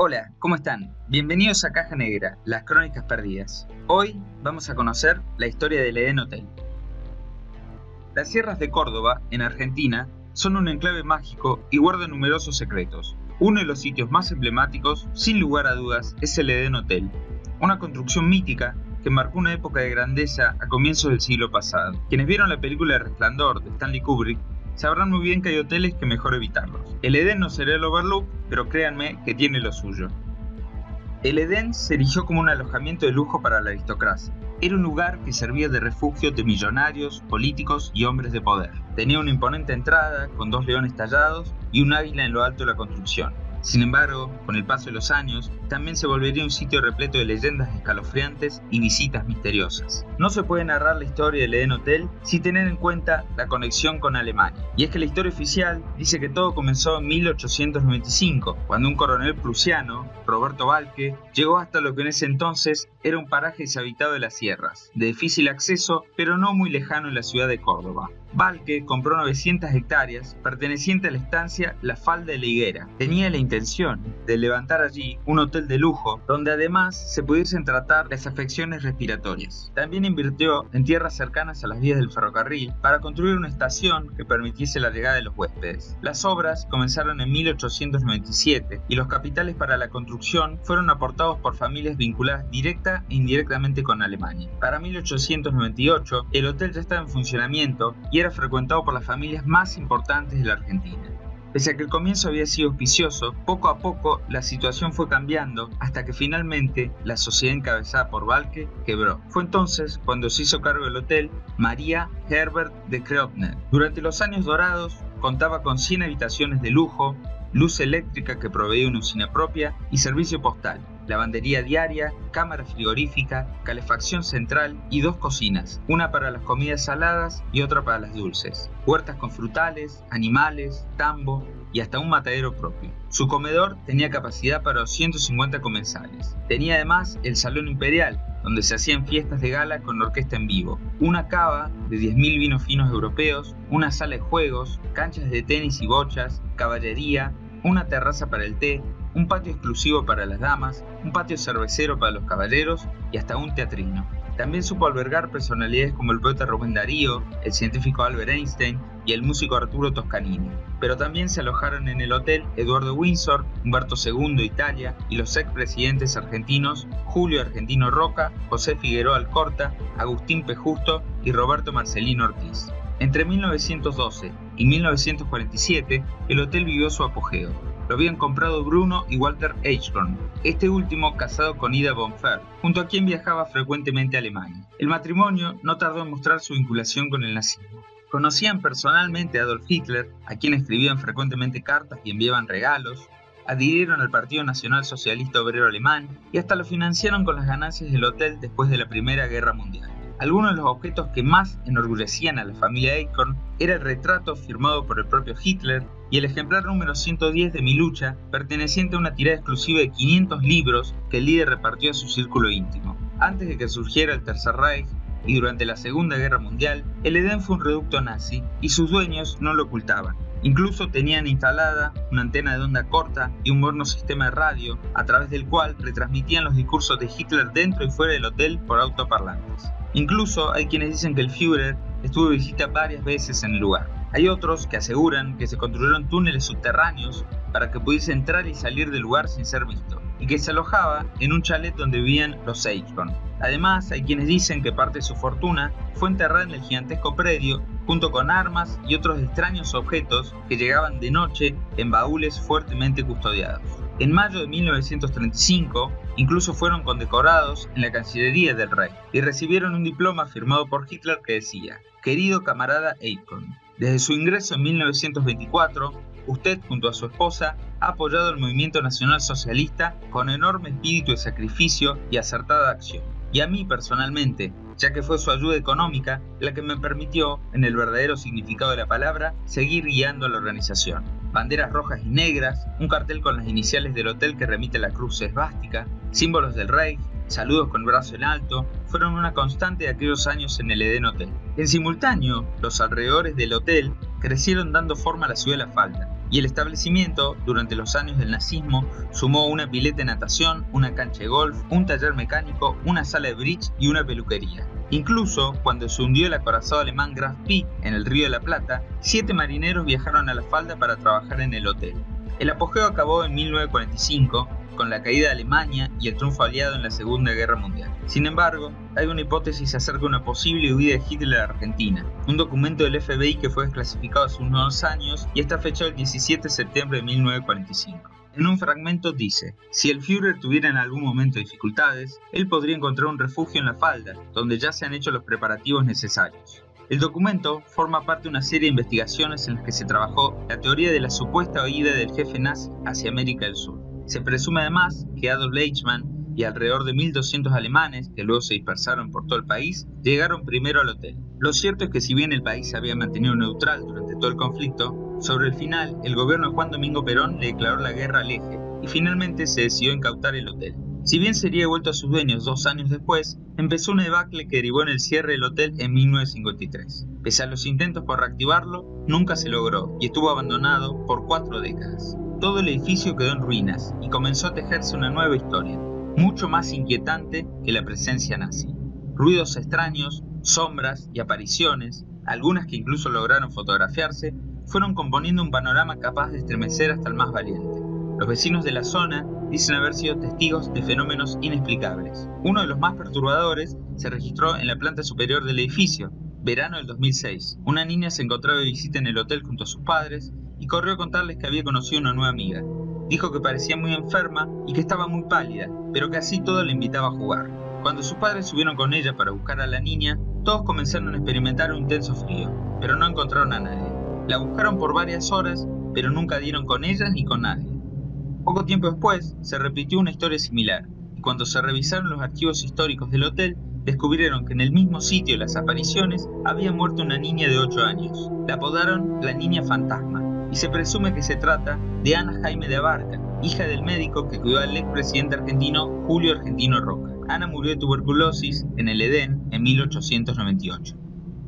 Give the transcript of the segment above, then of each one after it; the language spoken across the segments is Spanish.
Hola, ¿cómo están? Bienvenidos a Caja Negra, las crónicas perdidas. Hoy vamos a conocer la historia del Edén Hotel. Las sierras de Córdoba, en Argentina, son un enclave mágico y guardan numerosos secretos. Uno de los sitios más emblemáticos, sin lugar a dudas, es el Edén Hotel, una construcción mítica que marcó una época de grandeza a comienzos del siglo pasado. Quienes vieron la película El Resplandor de Stanley Kubrick sabrán muy bien que hay hoteles que mejor evitarlos. El Edén no será el Overlook, pero créanme que tiene lo suyo. El Edén se erigió como un alojamiento de lujo para la aristocracia. Era un lugar que servía de refugio de millonarios, políticos y hombres de poder. Tenía una imponente entrada con 2 leones tallados y un águila en lo alto de la construcción. Sin embargo, con el paso de los años, también se volvería un sitio repleto de leyendas escalofriantes y visitas misteriosas. No se puede narrar la historia del Edén Hotel sin tener en cuenta la conexión con Alemania. Y es que la historia oficial dice que todo comenzó en 1895, cuando un coronel prusiano, Roberto Balke, llegó hasta lo que en ese entonces era un paraje deshabitado de las sierras, de difícil acceso, pero no muy lejano en la ciudad de Córdoba. Balke compró 900 hectáreas perteneciente a la estancia La Falda de la Higuera. Tenía la intención de levantar allí un hotel de lujo donde además se pudiesen tratar las afecciones respiratorias. También invirtió en tierras cercanas a las vías del ferrocarril para construir una estación que permitiese la llegada de los huéspedes. Las obras comenzaron en 1897 y los capitales para la construcción fueron aportados por familias vinculadas directa e indirectamente con Alemania. Para 1898 el hotel ya estaba en funcionamiento y era frecuentado por las familias más importantes de la Argentina. Pese a que el comienzo había sido auspicioso, poco a poco la situación fue cambiando hasta que finalmente la sociedad encabezada por Balke quebró. Fue entonces cuando se hizo cargo del hotel María Herbert de Kreutner. Durante los años dorados contaba con 100 habitaciones de lujo, luz eléctrica que proveía una usina propia y servicio postal, lavandería diaria, cámara frigorífica, calefacción central y 2 cocinas, una para las comidas saladas y otra para las dulces, huertas con frutales, animales, tambo y hasta un matadero propio. Su comedor tenía capacidad para 250 comensales. Tenía además el Salón Imperial, donde se hacían fiestas de gala con orquesta en vivo, una cava de 10.000 vinos finos europeos, una sala de juegos, canchas de tenis y bochas, caballería, una terraza para el té, un patio exclusivo para las damas, un patio cervecero para los caballeros y hasta un teatrino. También supo albergar personalidades como el poeta Rubén Darío, el científico Albert Einstein y el músico Arturo Toscanini. Pero también se alojaron en el hotel Eduardo Windsor, Humberto II de Italia y los expresidentes argentinos Julio Argentino Roca, José Figueroa Alcorta, Agustín P. Justo y Roberto Marcelino Ortiz. Entre 1912 y 1947, el hotel vivió su apogeo. Lo habían comprado Bruno y Walter Eichhorn, este último casado con Ida von Fer, junto a quien viajaba frecuentemente a Alemania. El matrimonio no tardó en mostrar su vinculación con el nazismo. Conocían personalmente a Adolf Hitler, a quien escribían frecuentemente cartas y enviaban regalos, adhirieron al Partido Nacional Socialista Obrero Alemán y hasta lo financiaron con las ganancias del hotel después de la Primera Guerra Mundial. Algunos de los objetos que más enorgullecían a la familia Eichhorn era el retrato firmado por el propio Hitler y el ejemplar número 110 de Mi Lucha, perteneciente a una tirada exclusiva de 500 libros que el líder repartió a su círculo íntimo. Antes de que surgiera el Tercer Reich y durante la Segunda Guerra Mundial, el Edén fue un reducto nazi y sus dueños no lo ocultaban. Incluso tenían instalada una antena de onda corta y un moderno sistema de radio, a través del cual retransmitían los discursos de Hitler dentro y fuera del hotel por autoparlantes. Incluso hay quienes dicen que el Führer estuvo de visita varias veces en el lugar. Hay otros que aseguran que se construyeron túneles subterráneos para que pudiese entrar y salir del lugar sin ser visto, y que se alojaba en un chalet donde vivían los Eichhorn. Además, hay quienes dicen que parte de su fortuna fue enterrada en el gigantesco predio, junto con armas y otros extraños objetos que llegaban de noche en baúles fuertemente custodiados. En mayo de 1935, incluso fueron condecorados en la Cancillería del Rey y recibieron un diploma firmado por Hitler que decía: «Querido camarada Eichhorn, desde su ingreso en 1924, usted junto a su esposa ha apoyado el movimiento nacional socialista con enorme espíritu de sacrificio y acertada acción. Y a mí personalmente, ya que fue su ayuda económica la que me permitió, en el verdadero significado de la palabra, seguir guiando a la organización. Banderas rojas y negras, un cartel con las iniciales del hotel que remite a la cruz esvástica, símbolos del Reich, saludos con el brazo en alto, fueron una constante de aquellos años en el Edén Hotel. En simultáneo, los alrededores del hotel crecieron dando forma a la ciudad de La Falda, y el establecimiento, durante los años del nazismo, sumó una pileta de natación, una cancha de golf, un taller mecánico, una sala de bridge y una peluquería. Incluso, cuando se hundió el acorazado alemán Graf Spee en el Río de la Plata, 7 marineros viajaron a La Falda para trabajar en el hotel. El apogeo acabó en 1945, con la caída de Alemania y el triunfo aliado en la Segunda Guerra Mundial. Sin embargo, hay una hipótesis acerca de una posible huida de Hitler a Argentina. Un documento del FBI que fue desclasificado hace unos años y está fechado el 17 de septiembre de 1945. En un fragmento dice: si el Führer tuviera en algún momento dificultades, él podría encontrar un refugio en La Falda, donde ya se han hecho los preparativos necesarios. El documento forma parte de una serie de investigaciones en las que se trabajó la teoría de la supuesta huida del jefe nazi hacia América del Sur. Se presume además que Adolf Eichmann y alrededor de 1.200 alemanes, que luego se dispersaron por todo el país, llegaron primero al hotel. Lo cierto es que si bien el país se había mantenido neutral durante todo el conflicto, sobre el final el gobierno de Juan Domingo Perón le declaró la guerra al eje y finalmente se decidió incautar el hotel. Si bien sería devuelto a sus dueños 2 años después, empezó una debacle que derivó en el cierre del hotel en 1953. Pese a los intentos por reactivarlo, nunca se logró y estuvo abandonado por 4 décadas. Todo el edificio quedó en ruinas y comenzó a tejerse una nueva historia, mucho más inquietante que la presencia nazi. Ruidos extraños, sombras y apariciones, algunas que incluso lograron fotografiarse, fueron componiendo un panorama capaz de estremecer hasta el más valiente. Los vecinos de la zona dicen haber sido testigos de fenómenos inexplicables. Uno de los más perturbadores se registró en la planta superior del edificio, verano del 2006. Una niña se encontraba de visita en el hotel junto a sus padres y corrió a contarles que había conocido una nueva amiga. Dijo que parecía muy enferma y que estaba muy pálida, pero que así todo le invitaba a jugar. Cuando sus padres subieron con ella para buscar a la niña, todos comenzaron a experimentar un intenso frío, pero no encontraron a nadie. La buscaron por varias horas, pero nunca dieron con ella ni con nadie. Poco tiempo después, se repitió una historia similar, y cuando se revisaron los archivos históricos del hotel, descubrieron que en el mismo sitio de las apariciones había muerto una niña de 8 años. La apodaron la Niña Fantasma, y se presume que se trata de Ana Jaime de Abarca, hija del médico que cuidó al expresidente argentino Julio Argentino Roca. Ana murió de tuberculosis en el Edén en 1898.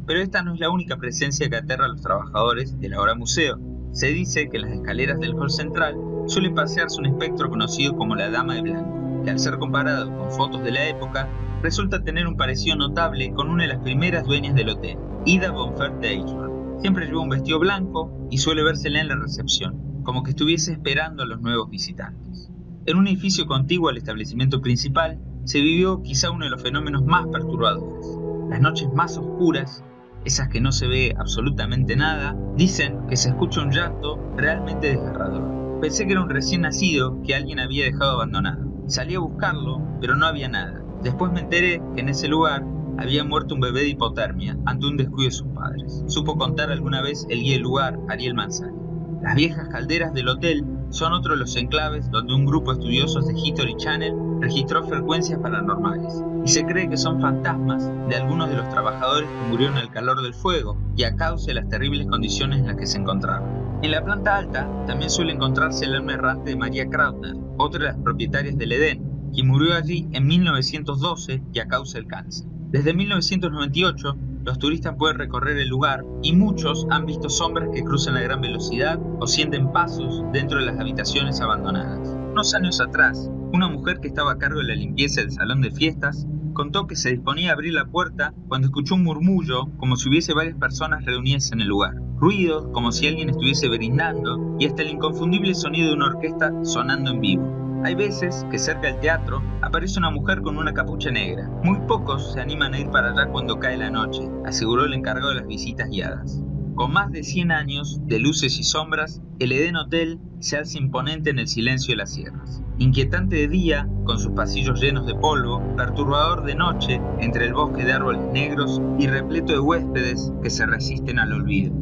Pero esta no es la única presencia que aterra a los trabajadores del ahora museo. Se dice que en las escaleras del hall central suele pasearse un espectro conocido como la Dama de Blanco, que al ser comparado con fotos de la época, resulta tener un parecido notable con una de las primeras dueñas del hotel, Ida Bonfert de Eichmann. Siempre lleva un vestido blanco y suele vérsela en la recepción, como que estuviese esperando a los nuevos visitantes. En un edificio contiguo al establecimiento principal, se vivió quizá uno de los fenómenos más perturbadores. Las noches más oscuras, esas que no se ve absolutamente nada, dicen que se escucha un llanto realmente desgarrador. Pensé que era un recién nacido que alguien había dejado abandonado. Salí a buscarlo, pero no había nada. Después me enteré que en ese lugar había muerto un bebé de hipotermia ante un descuido de sus padres. Supo contar alguna vez el guía del lugar, Ariel Manzani. Las viejas calderas del hotel son otro de los enclaves donde un grupo de estudiosos de History Channel registró frecuencias paranormales. Y se cree que son fantasmas de algunos de los trabajadores que murieron al calor del fuego y a causa de las terribles condiciones en las que se encontraban. En la planta alta también suele encontrarse el alma errante de María Krautner, otra de las propietarias del Edén, quien murió allí en 1912 y a causa del cáncer. Desde 1998, los turistas pueden recorrer el lugar y muchos han visto sombras que cruzan a gran velocidad o sienten pasos dentro de las habitaciones abandonadas. Unos años atrás, una mujer que estaba a cargo de la limpieza del salón de fiestas contó que se disponía a abrir la puerta cuando escuchó un murmullo como si hubiese varias personas reunidas en el lugar. Ruidos como si alguien estuviese brindando y hasta el inconfundible sonido de una orquesta sonando en vivo. Hay veces que cerca del teatro aparece una mujer con una capucha negra. Muy pocos se animan a ir para allá cuando cae la noche, aseguró el encargado de las visitas guiadas. Con más de 100 años de luces y sombras, el Edén Hotel se alza imponente en el silencio de las sierras. Inquietante de día, con sus pasillos llenos de polvo, perturbador de noche, entre el bosque de árboles negros y repleto de huéspedes que se resisten al olvido.